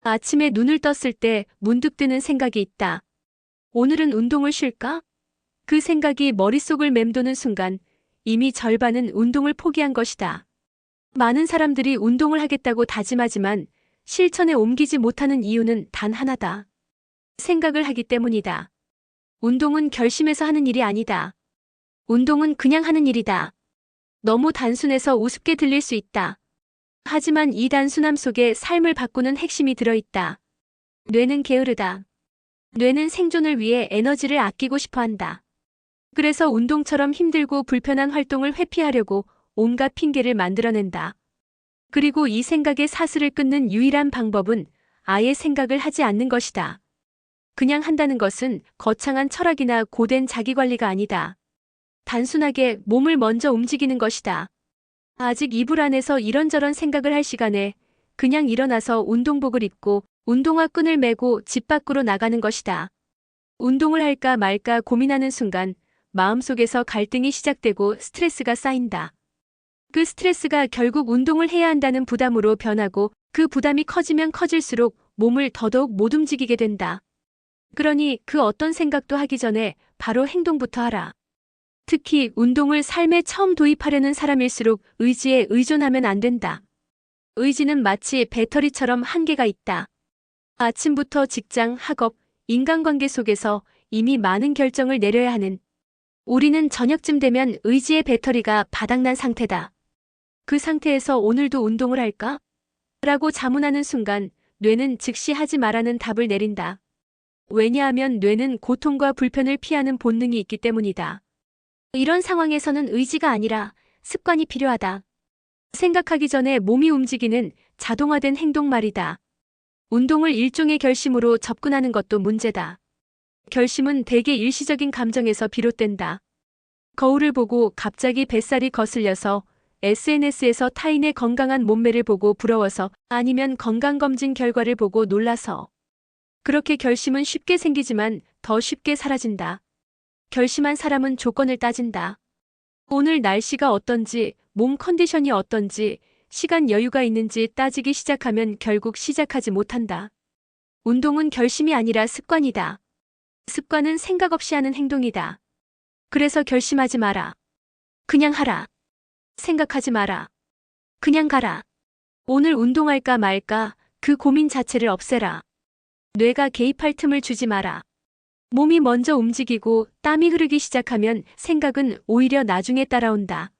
아침에 눈을 떴을 때 문득 드는 생각이 있다. 오늘은 운동을 쉴까? 그 생각이 머릿속을 맴도는 순간 이미 절반은 운동을 포기한 것이다. 많은 사람들이 운동을 하겠다고 다짐하지만 실천에 옮기지 못하는 이유는 단 하나다. 생각을 하기 때문이다. 운동은 결심해서 하는 일이 아니다. 운동은 그냥 하는 일이다. 너무 단순해서 우습게 들릴 수 있다. 하지만 이 단순함 속에 삶을 바꾸는 핵심이 들어있다. 뇌는 게으르다. 뇌는 생존을 위해 에너지를 아끼고 싶어 한다. 그래서 운동처럼 힘들고 불편한 활동을 회피하려고 온갖 핑계를 만들어낸다. 그리고 이 생각의 사슬을 끊는 유일한 방법은 아예 생각을 하지 않는 것이다. 그냥 한다는 것은 거창한 철학이나 고된 자기관리가 아니다. 단순하게 몸을 먼저 움직이는 것이다. 아직 이불 안에서 이런저런 생각을 할 시간에 그냥 일어나서 운동복을 입고 운동화 끈을 메고 집 밖으로 나가는 것이다. 운동을 할까 말까 고민하는 순간 마음속에서 갈등이 시작되고 스트레스가 쌓인다. 그 스트레스가 결국 운동을 해야 한다는 부담으로 변하고 그 부담이 커지면 커질수록 몸을 더더욱 못 움직이게 된다. 그러니 그 어떤 생각도 하기 전에 바로 행동부터 하라. 특히 운동을 삶에 처음 도입하려는 사람일수록 의지에 의존하면 안 된다. 의지는 마치 배터리처럼 한계가 있다. 아침부터 직장, 학업, 인간관계 속에서 이미 많은 결정을 내려야 하는 우리는 저녁쯤 되면 의지의 배터리가 바닥난 상태다. 그 상태에서 오늘도 운동을 할까? 라고 자문하는 순간 뇌는 즉시 하지 말라는 답을 내린다. 왜냐하면 뇌는 고통과 불편을 피하는 본능이 있기 때문이다. 이런 상황에서는 의지가 아니라 습관이 필요하다. 생각하기 전에 몸이 움직이는 자동화된 행동 말이다. 운동을 일종의 결심으로 접근하는 것도 문제다. 결심은 대개 일시적인 감정에서 비롯된다. 거울을 보고 갑자기 뱃살이 거슬려서 SNS에서 타인의 건강한 몸매를 보고 부러워서 아니면 건강검진 결과를 보고 놀라서. 그렇게 결심은 쉽게 생기지만 더 쉽게 사라진다. 결심한 사람은 조건을 따진다. 오늘 날씨가 어떤지, 몸 컨디션이 어떤지, 시간 여유가 있는지 따지기 시작하면 결국 시작하지 못한다. 운동은 결심이 아니라 습관이다. 습관은 생각 없이 하는 행동이다. 그래서 결심하지 마라. 그냥 하라. 생각하지 마라. 그냥 가라. 오늘 운동할까 말까 그 고민 자체를 없애라. 뇌가 개입할 틈을 주지 마라. 몸이 먼저 움직이고 땀이 흐르기 시작하면 생각은 오히려 나중에 따라온다.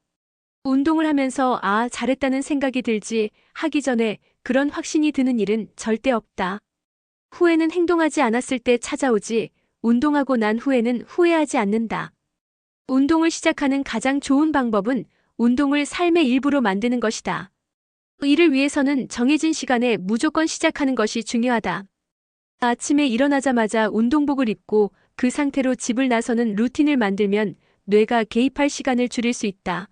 운동을 하면서 잘했다는 생각이 들지 하기 전에 그런 확신이 드는 일은 절대 없다. 후회는 행동하지 않았을 때 찾아오지 운동하고 난 후에는 후회하지 않는다. 운동을 시작하는 가장 좋은 방법은 운동을 삶의 일부로 만드는 것이다. 이를 위해서는 정해진 시간에 무조건 시작하는 것이 중요하다. 아침에 일어나자마자 운동복을 입고 그 상태로 집을 나서는 루틴을 만들면 뇌가 개입할 시간을 줄일 수 있다.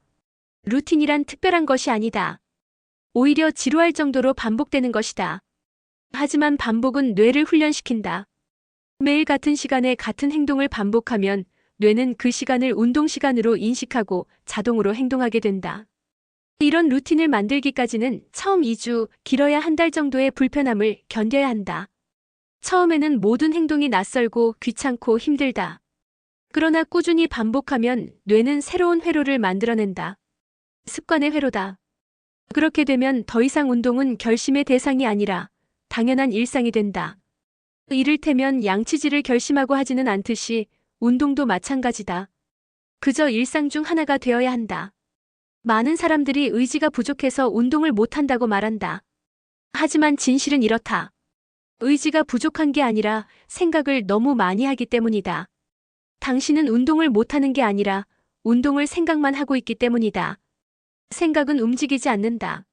루틴이란 특별한 것이 아니다. 오히려 지루할 정도로 반복되는 것이다. 하지만 반복은 뇌를 훈련시킨다. 매일 같은 시간에 같은 행동을 반복하면 뇌는 그 시간을 운동 시간으로 인식하고 자동으로 행동하게 된다. 이런 루틴을 만들기까지는 처음 2주, 길어야 한 달 정도의 불편함을 견뎌야 한다. 처음에는 모든 행동이 낯설고 귀찮고 힘들다. 그러나 꾸준히 반복하면 뇌는 새로운 회로를 만들어낸다. 습관의 회로다. 그렇게 되면 더 이상 운동은 결심의 대상이 아니라 당연한 일상이 된다. 이를테면 양치질을 결심하고 하지는 않듯이 운동도 마찬가지다. 그저 일상 중 하나가 되어야 한다. 많은 사람들이 의지가 부족해서 운동을 못한다고 말한다. 하지만 진실은 이렇다. 의지가 부족한 게 아니라 생각을 너무 많이 하기 때문이다. 당신은 운동을 못하는 게 아니라 운동을 생각만 하고 있기 때문이다. 생각은 움직이지 않는다.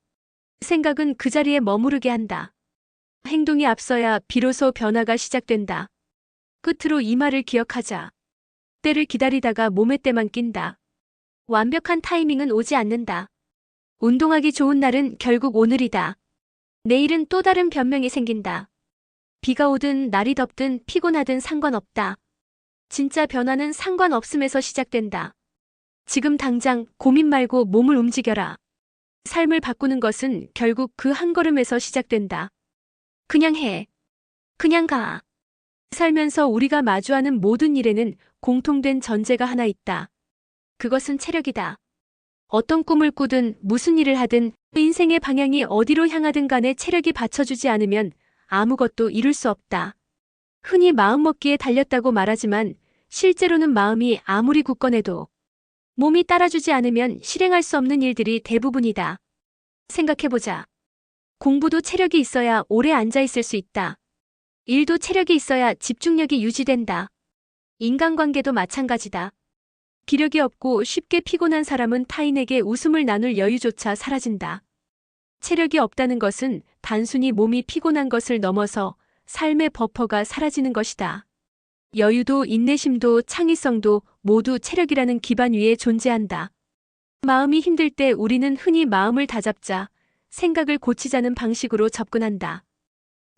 생각은 그 자리에 머무르게 한다. 행동이 앞서야 비로소 변화가 시작된다. 끝으로 이 말을 기억하자. 때를 기다리다가 몸의 때만 낀다. 완벽한 타이밍은 오지 않는다. 운동하기 좋은 날은 결국 오늘이다. 내일은 또 다른 변명이 생긴다. 비가 오든 날이 덥든 피곤하든 상관없다. 진짜 변화는 상관없음에서 시작된다. 지금 당장 고민 말고 몸을 움직여라. 삶을 바꾸는 것은 결국 그 한 걸음에서 시작된다. 그냥 해. 그냥 가. 살면서 우리가 마주하는 모든 일에는 공통된 전제가 하나 있다. 그것은 체력이다. 어떤 꿈을 꾸든 무슨 일을 하든 인생의 방향이 어디로 향하든 간에 체력이 받쳐주지 않으면 아무것도 이룰 수 없다. 흔히 마음먹기에 달렸다고 말하지만 실제로는 마음이 아무리 굳건해도 몸이 따라주지 않으면 실행할 수 없는 일들이 대부분이다. 생각해보자. 공부도 체력이 있어야 오래 앉아있을 수 있다. 일도 체력이 있어야 집중력이 유지된다. 인간관계도 마찬가지다. 기력이 없고 쉽게 피곤한 사람은 타인에게 웃음을 나눌 여유조차 사라진다. 체력이 없다는 것은 단순히 몸이 피곤한 것을 넘어서 삶의 버퍼가 사라지는 것이다. 여유도 인내심도 창의성도 모두 체력이라는 기반 위에 존재한다. 마음이 힘들 때 우리는 흔히 마음을 다잡자, 생각을 고치자는 방식으로 접근한다.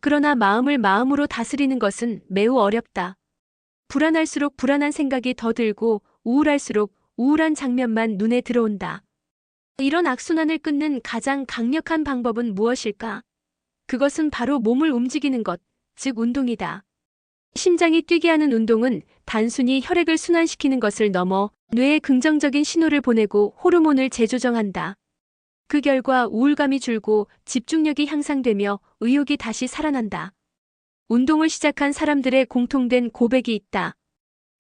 그러나 마음을 마음으로 다스리는 것은 매우 어렵다. 불안할수록 불안한 생각이 더 들고 우울할수록 우울한 장면만 눈에 들어온다. 이런 악순환을 끊는 가장 강력한 방법은 무엇일까? 그것은 바로 몸을 움직이는 것, 즉 운동이다. 심장이 뛰게 하는 운동은 단순히 혈액을 순환시키는 것을 넘어 뇌에 긍정적인 신호를 보내고 호르몬을 재조정한다. 그 결과 우울감이 줄고 집중력이 향상되며 의욕이 다시 살아난다. 운동을 시작한 사람들의 공통된 고백이 있다.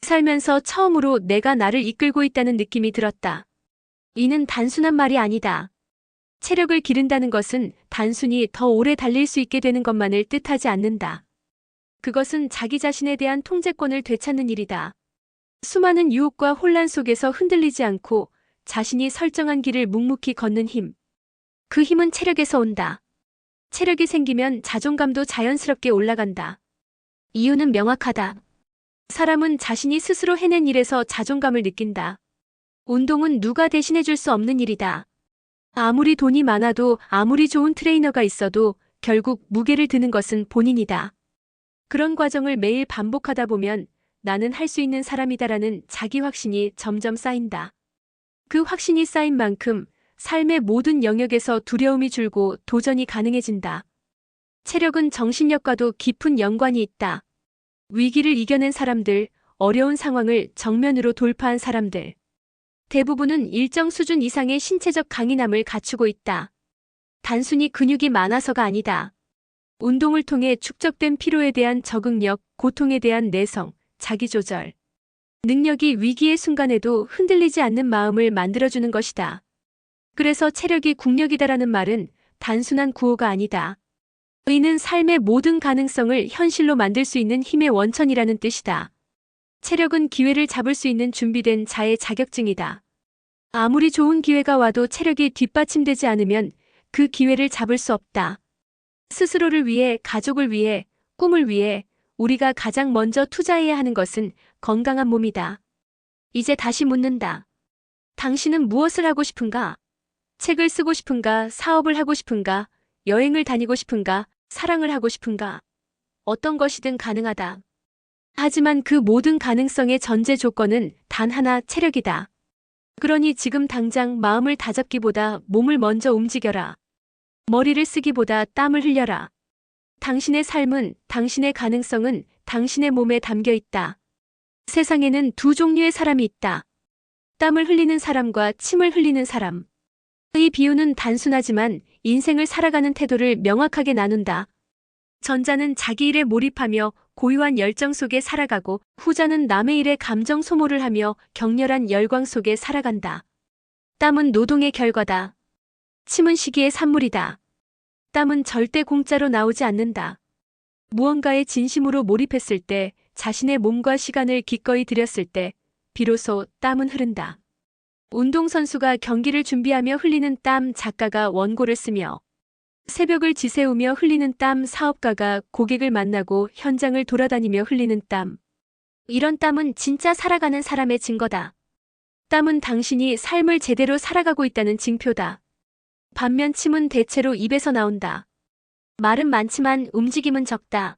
살면서 처음으로 내가 나를 이끌고 있다는 느낌이 들었다. 이는 단순한 말이 아니다. 체력을 기른다는 것은 단순히 더 오래 달릴 수 있게 되는 것만을 뜻하지 않는다. 그것은 자기 자신에 대한 통제권을 되찾는 일이다. 수많은 유혹과 혼란 속에서 흔들리지 않고 자신이 설정한 길을 묵묵히 걷는 힘. 그 힘은 체력에서 온다. 체력이 생기면 자존감도 자연스럽게 올라간다. 이유는 명확하다. 사람은 자신이 스스로 해낸 일에서 자존감을 느낀다. 운동은 누가 대신해 줄 수 없는 일이다. 아무리 돈이 많아도 아무리 좋은 트레이너가 있어도 결국 무게를 드는 것은 본인이다. 그런 과정을 매일 반복하다 보면 나는 할 수 있는 사람이다라는 자기 확신이 점점 쌓인다. 그 확신이 쌓인 만큼 삶의 모든 영역에서 두려움이 줄고 도전이 가능해진다. 체력은 정신력과도 깊은 연관이 있다. 위기를 이겨낸 사람들, 어려운 상황을 정면으로 돌파한 사람들. 대부분은 일정 수준 이상의 신체적 강인함을 갖추고 있다. 단순히 근육이 많아서가 아니다. 운동을 통해 축적된 피로에 대한 적응력, 고통에 대한 내성, 자기조절. 능력이 위기의 순간에도 흔들리지 않는 마음을 만들어주는 것이다. 그래서 체력이 국력이다라는 말은 단순한 구호가 아니다. 의는 삶의 모든 가능성을 현실로 만들 수 있는 힘의 원천이라는 뜻이다. 체력은 기회를 잡을 수 있는 준비된 자의 자격증이다. 아무리 좋은 기회가 와도 체력이 뒷받침되지 않으면 그 기회를 잡을 수 없다. 스스로를 위해, 가족을 위해, 꿈을 위해 우리가 가장 먼저 투자해야 하는 것은 건강한 몸이다. 이제 다시 묻는다. 당신은 무엇을 하고 싶은가? 책을 쓰고 싶은가? 사업을 하고 싶은가? 여행을 다니고 싶은가? 사랑을 하고 싶은가? 어떤 것이든 가능하다. 하지만 그 모든 가능성의 전제 조건은 단 하나, 체력이다. 그러니 지금 당장 마음을 다잡기보다 몸을 먼저 움직여라. 머리를 쓰기보다 땀을 흘려라. 당신의 삶은, 당신의 가능성은 당신의 몸에 담겨 있다. 세상에는 두 종류의 사람이 있다. 땀을 흘리는 사람과 침을 흘리는 사람. 이 비유는 단순하지만 인생을 살아가는 태도를 명확하게 나눈다. 전자는 자기 일에 몰입하며 고유한 열정 속에 살아가고 후자는 남의 일에 감정 소모를 하며 격렬한 열광 속에 살아간다. 땀은 노동의 결과다. 침은 시기의 산물이다. 땀은 절대 공짜로 나오지 않는다. 무언가에 진심으로 몰입했을 때, 자신의 몸과 시간을 기꺼이 들였을 때, 비로소 땀은 흐른다. 운동선수가 경기를 준비하며 흘리는 땀, 작가가 원고를 쓰며 새벽을 지새우며 흘리는 땀, 사업가가 고객을 만나고 현장을 돌아다니며 흘리는 땀. 이런 땀은 진짜 살아가는 사람의 증거다. 땀은 당신이 삶을 제대로 살아가고 있다는 징표다. 반면 침은 대체로 입에서 나온다. 말은 많지만 움직임은 적다.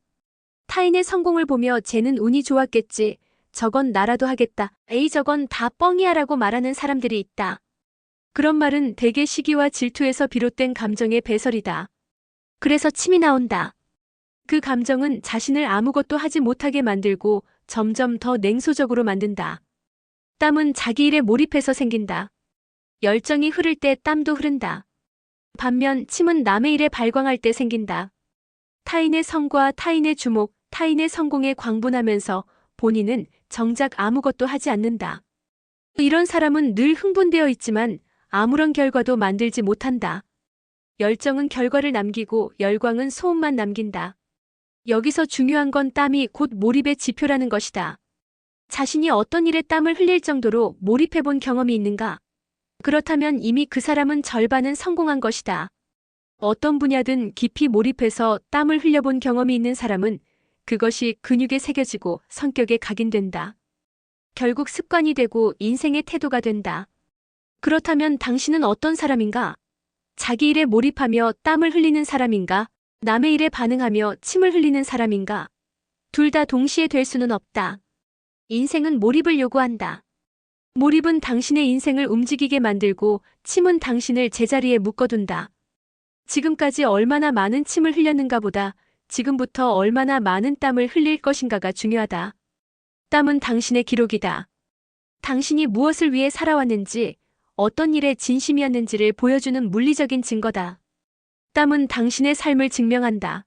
타인의 성공을 보며 쟤는 운이 좋았겠지. 저건 나라도 하겠다. 에이 저건 다 뻥이야라고 말하는 사람들이 있다. 그런 말은 대개 시기와 질투에서 비롯된 감정의 배설이다. 그래서 침이 나온다. 그 감정은 자신을 아무것도 하지 못하게 만들고 점점 더 냉소적으로 만든다. 땀은 자기 일에 몰입해서 생긴다. 열정이 흐를 때 땀도 흐른다. 반면 침은 남의 일에 발광할 때 생긴다. 타인의 성과, 타인의 주목, 타인의 성공에 광분하면서 본인은 정작 아무것도 하지 않는다. 이런 사람은 늘 흥분되어 있지만 아무런 결과도 만들지 못한다. 열정은 결과를 남기고 열광은 소음만 남긴다. 여기서 중요한 건 땀이 곧 몰입의 지표라는 것이다. 자신이 어떤 일에 땀을 흘릴 정도로 몰입해본 경험이 있는가? 그렇다면 이미 그 사람은 절반은 성공한 것이다. 어떤 분야든 깊이 몰입해서 땀을 흘려본 경험이 있는 사람은 그것이 근육에 새겨지고 성격에 각인된다. 결국 습관이 되고 인생의 태도가 된다. 그렇다면 당신은 어떤 사람인가? 자기 일에 몰입하며 땀을 흘리는 사람인가? 남의 일에 반응하며 침을 흘리는 사람인가? 둘 다 동시에 될 수는 없다. 인생은 몰입을 요구한다. 몰입은 당신의 인생을 움직이게 만들고 침은 당신을 제자리에 묶어둔다. 지금까지 얼마나 많은 침을 흘렸는가 보다 지금부터 얼마나 많은 땀을 흘릴 것인가가 중요하다. 땀은 당신의 기록이다. 당신이 무엇을 위해 살아왔는지, 어떤 일에 진심이었는지를 보여주는 물리적인 증거다. 땀은 당신의 삶을 증명한다.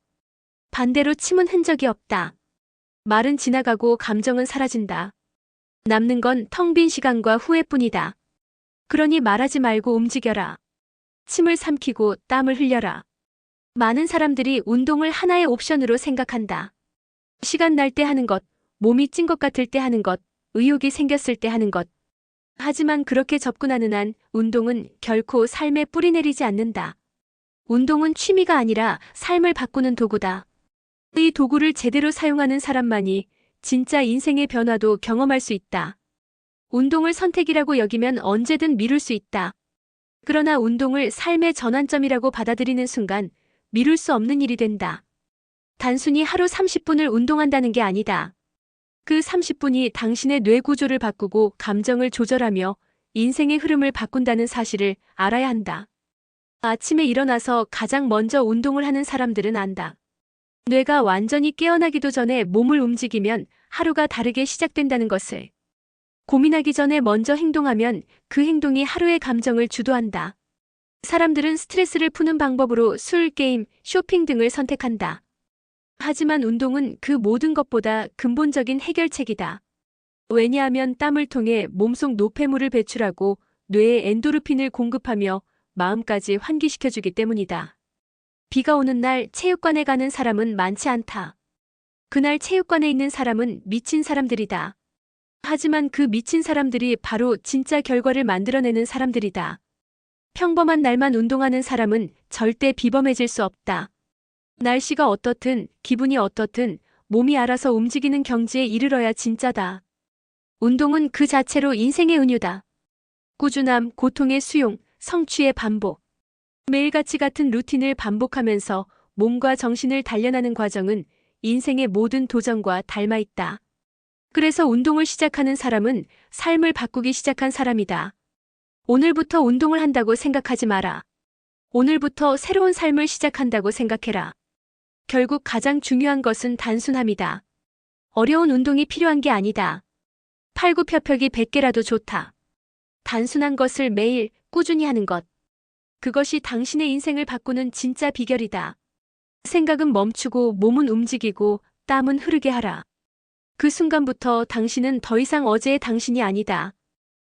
반대로 침은 흔적이 없다. 말은 지나가고 감정은 사라진다. 남는 건 텅 빈 시간과 후회뿐이다. 그러니 말하지 말고 움직여라. 침을 삼키고 땀을 흘려라. 많은 사람들이 운동을 하나의 옵션으로 생각한다. 시간 날 때 하는 것, 몸이 찐 것 같을 때 하는 것, 의욕이 생겼을 때 하는 것. 하지만 그렇게 접근하는 한 운동은 결코 삶에 뿌리내리지 않는다. 운동은 취미가 아니라 삶을 바꾸는 도구다. 이 도구를 제대로 사용하는 사람만이 진짜 인생의 변화도 경험할 수 있다. 운동을 선택이라고 여기면 언제든 미룰 수 있다. 그러나 운동을 삶의 전환점이라고 받아들이는 순간 미룰 수 없는 일이 된다. 단순히 하루 30분을 운동한다는 게 아니다. 그 30분이 당신의 뇌 구조를 바꾸고 감정을 조절하며 인생의 흐름을 바꾼다는 사실을 알아야 한다. 아침에 일어나서 가장 먼저 운동을 하는 사람들은 안다. 뇌가 완전히 깨어나기도 전에 몸을 움직이면 하루가 다르게 시작된다는 것을. 고민하기 전에 먼저 행동하면 그 행동이 하루의 감정을 주도한다. 사람들은 스트레스를 푸는 방법으로 술, 게임, 쇼핑 등을 선택한다. 하지만 운동은 그 모든 것보다 근본적인 해결책이다. 왜냐하면 땀을 통해 몸속 노폐물을 배출하고 뇌에 엔도르핀을 공급하며 마음까지 환기시켜주기 때문이다. 비가 오는 날 체육관에 가는 사람은 많지 않다. 그날 체육관에 있는 사람은 미친 사람들이다. 하지만 그 미친 사람들이 바로 진짜 결과를 만들어내는 사람들이다. 평범한 날만 운동하는 사람은 절대 비범해질 수 없다. 날씨가 어떻든 기분이 어떻든 몸이 알아서 움직이는 경지에 이르러야 진짜다. 운동은 그 자체로 인생의 은유다. 꾸준함, 고통의 수용, 성취의 반복. 매일같이 같은 루틴을 반복하면서 몸과 정신을 단련하는 과정은 인생의 모든 도전과 닮아 있다. 그래서 운동을 시작하는 사람은 삶을 바꾸기 시작한 사람이다. 오늘부터 운동을 한다고 생각하지 마라. 오늘부터 새로운 삶을 시작한다고 생각해라. 결국 가장 중요한 것은 단순함이다. 어려운 운동이 필요한 게 아니다. 팔굽혀펴기 100개라도 좋다. 단순한 것을 매일 꾸준히 하는 것. 그것이 당신의 인생을 바꾸는 진짜 비결이다. 생각은 멈추고 몸은 움직이고 땀은 흐르게 하라. 그 순간부터 당신은 더 이상 어제의 당신이 아니다.